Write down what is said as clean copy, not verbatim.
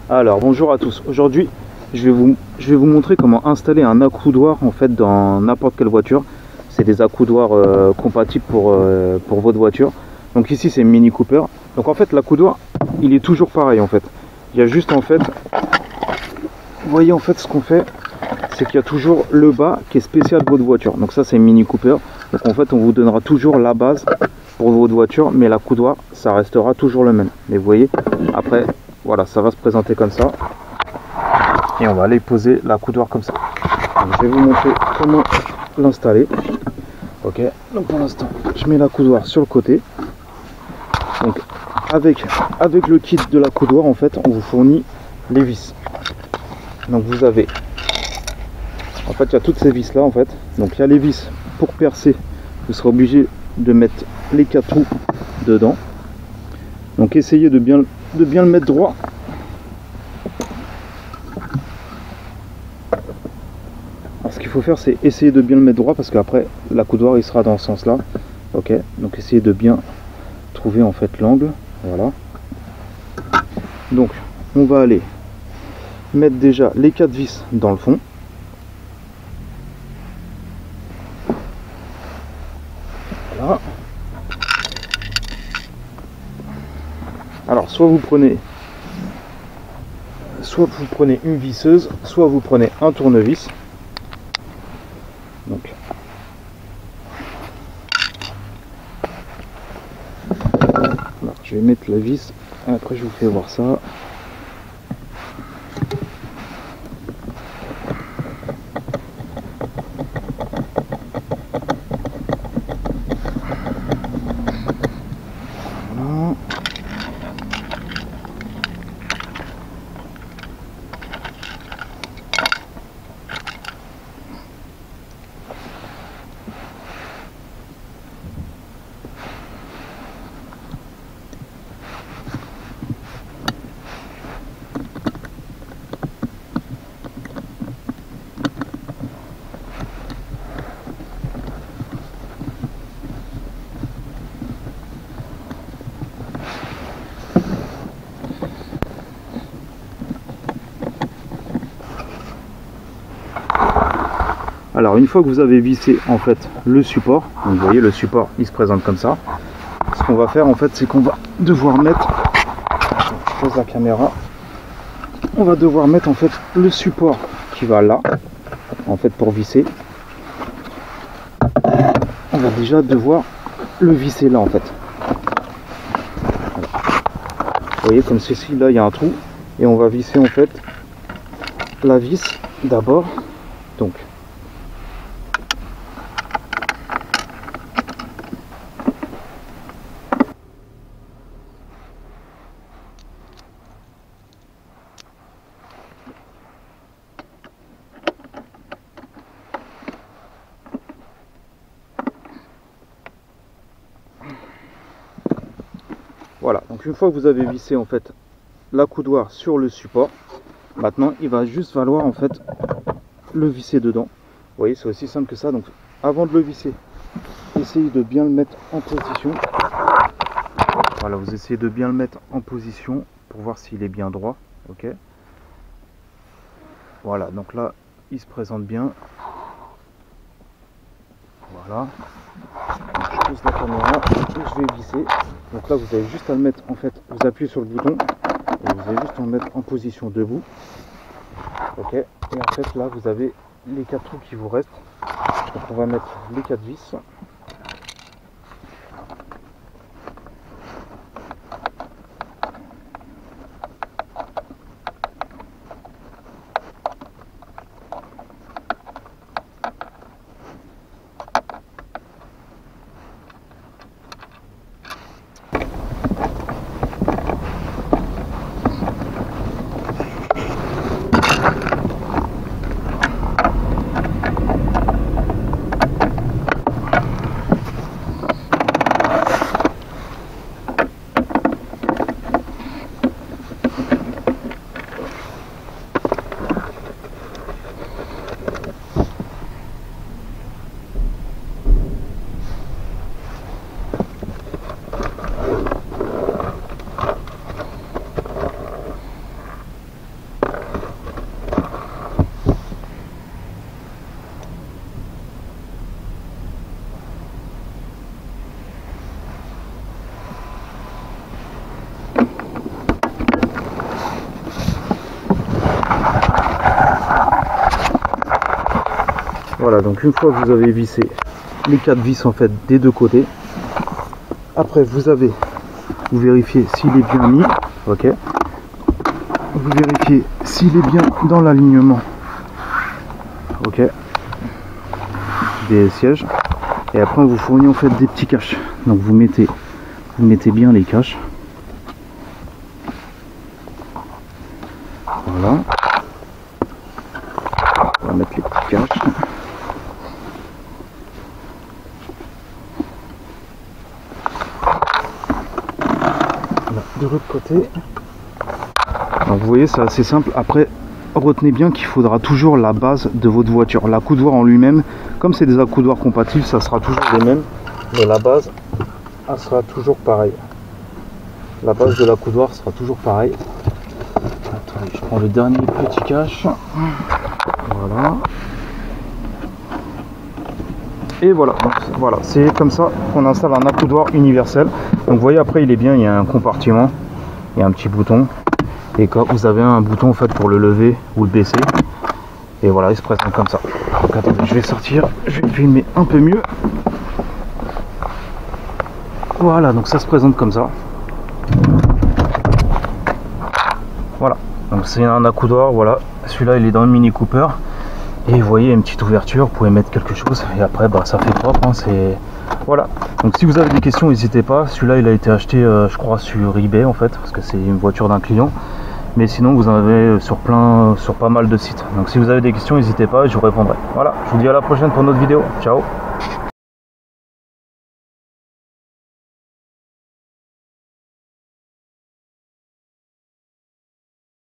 Alors bonjour à tous, aujourd'hui je vais vous montrer comment installer un accoudoir en fait dans n'importe quelle voiture. C'est des accoudoirs compatibles pour votre voiture. Donc ici c'est Mini Cooper. Donc en fait l'accoudoir il est toujours pareil en fait. Il y a juste en fait, vous voyez en fait ce qu'on fait, c'est qu'il y a toujours le bas qui est spécial de votre voiture. Donc ça c'est Mini Cooper. Donc en fait on vous donnera toujours la base pour votre voiture, mais l'accoudoir ça restera toujours le même. Mais vous voyez, après voilà, ça va se présenter comme ça. Et on va aller poser l'accoudoir comme ça. Donc, je vais vous montrer comment l'installer. Ok, donc pour l'instant je mets l'accoudoir sur le côté. Donc avec le kit de l'accoudoir en fait on vous fournit les vis. Donc vous avez, en fait il y a toutes ces vis là en fait. Donc il y a les vis pour percer, vous serez obligé de mettre les 4 trous dedans. Donc essayez de bien le mettre droit. Alors, ce qu'il faut faire c'est essayer de bien le mettre droit parce qu'après l'accoudoir il sera dans ce sens là. Ok, donc essayez de bien trouver en fait l'angle. Voilà. Donc on va aller mettre déjà les 4 vis dans le fond. Voilà. Alors soit vous prenez une visseuse, soit vous prenez un tournevis. Donc alors, je vais mettre la vis, après je vous fais voir ça. Voilà. Alors une fois que vous avez vissé en fait le support, donc vous voyez le support il se présente comme ça. Ce qu'on va faire en fait c'est qu'on va devoir mettre, je pose la caméra, on va devoir mettre en fait le support qui va là, en fait pour visser. On va déjà devoir le visser là en fait. Voilà. Vous voyez comme ceci là il y a un trou et on va visser en fait la vis d'abord. Donc voilà, donc une fois que vous avez vissé en fait l'accoudoir sur le support, maintenant il va juste falloir en fait le visser dedans. Vous voyez, c'est aussi simple que ça. Donc avant de le visser, essayez de bien le mettre en position. Voilà, vous essayez de bien le mettre en position pour voir s'il est bien droit. Ok. Voilà, donc là il se présente bien. Voilà. Donc, je pose la caméra et je vais visser. Donc là vous avez juste à le mettre en fait, vous appuyez sur le bouton et vous avez juste à le mettre en position debout. Ok. Et en fait là vous avez les 4 trous qui vous restent. Donc on va mettre les 4 vis. Voilà, donc une fois que vous avez vissé les 4 vis en fait des deux côtés, après vous vérifiez s'il est bien mis, ok, vous vérifiez s'il est bien dans l'alignement, ok, des sièges, et après on vous fournit en fait des petits caches. Donc vous mettez bien les caches, voilà, on va mettre les petits caches. De l'autre côté, donc vous voyez, c'est assez simple. Après, retenez bien qu'il faudra toujours la base de votre voiture. L'accoudoir en lui-même, comme c'est des accoudoirs compatibles, ça sera toujours les mêmes, mais la base, elle sera toujours pareille. La base de l'accoudoir sera toujours pareille. Attendez, je prends le dernier petit cache. Voilà. Et voilà, donc voilà, c'est comme ça qu'on installe un accoudoir universel. Donc vous voyez, après il est bien, il y a un compartiment, il y a un petit bouton, et quand vous avez un bouton en fait pour le lever ou le baisser, et voilà, il se présente comme ça. Donc attendez, je vais sortir, je vais filmer un peu mieux. Voilà, donc ça se présente comme ça. Voilà, donc c'est un accoudoir, voilà, celui-là il est dans le Mini Cooper. Et vous voyez, une petite ouverture, vous pouvez mettre quelque chose et après bah, ça fait propre, hein, c'est... Voilà, donc si vous avez des questions, n'hésitez pas. Celui-là il a été acheté je crois sur eBay en fait, parce que c'est une voiture d'un client. Mais sinon vous en avez sur pas mal de sites. Donc si vous avez des questions, n'hésitez pas, je vous répondrai. Voilà, je vous dis à la prochaine pour une autre vidéo. Ciao.